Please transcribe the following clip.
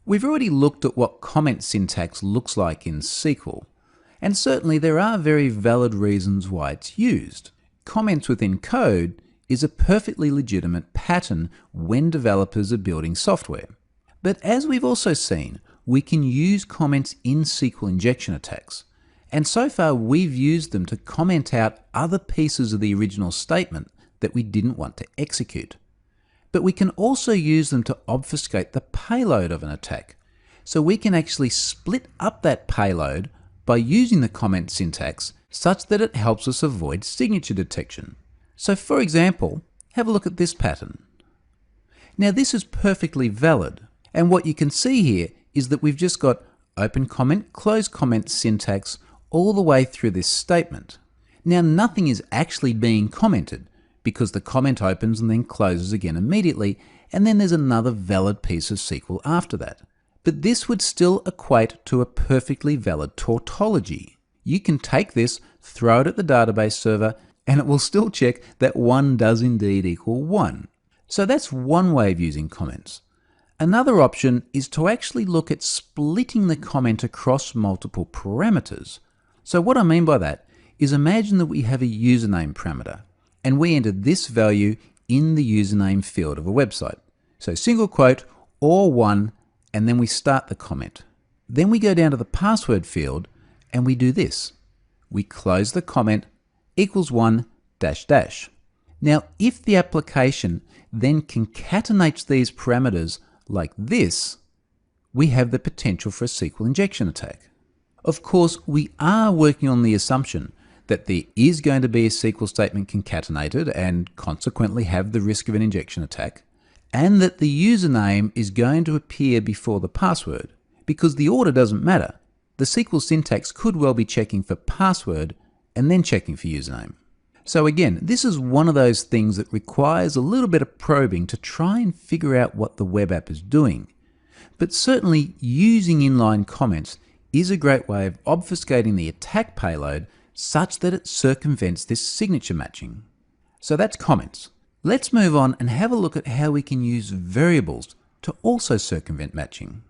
We've already looked at what comment syntax looks like in SQL, and certainly there are very valid reasons why it's used. Comments within code is a perfectly legitimate pattern when developers are building software. But as we've also seen, we can use comments in SQL injection attacks. And so far we've used them to comment out other pieces of the original statement that we didn't want to execute. But we can also use them to obfuscate the payload of an attack. So we can actually split up that payload by using the comment syntax such that it helps us avoid signature detection. So for example, have a look at this pattern. Now this is perfectly valid, and what you can see here is that we've just got open comment, close comment syntax all the way through this statement. Now nothing is actually being commented because the comment opens and then closes again immediately, and then there's another valid piece of SQL after that. But this would still equate to a perfectly valid tautology. You can take this, throw it at the database server, and it will still check that 1 does indeed equal 1. So that's one way of using comments. Another option is to actually look at splitting the comment across multiple parameters. So what I mean by that is imagine that we have a username parameter, and we enter this value in the username field of a website. So single quote or 1, and then we start the comment. Then we go down to the password field and we do this. We close the comment equals 1 dash dash. Now, if the application then concatenates these parameters like this, we have the potential for a SQL injection attack. Of course, we are working on the assumption that there is going to be a SQL statement concatenated and consequently have the risk of an injection attack, and that the username is going to appear before the password, because the order doesn't matter. The SQL syntax could well be checking for password and then checking for username. So again, this is one of those things that requires a little bit of probing to try and figure out what the web app is doing. But certainly using inline comments is a great way of obfuscating the attack payload such that it circumvents this signature matching. So that's comments. Let's move on and have a look at how we can use variables to also circumvent matching.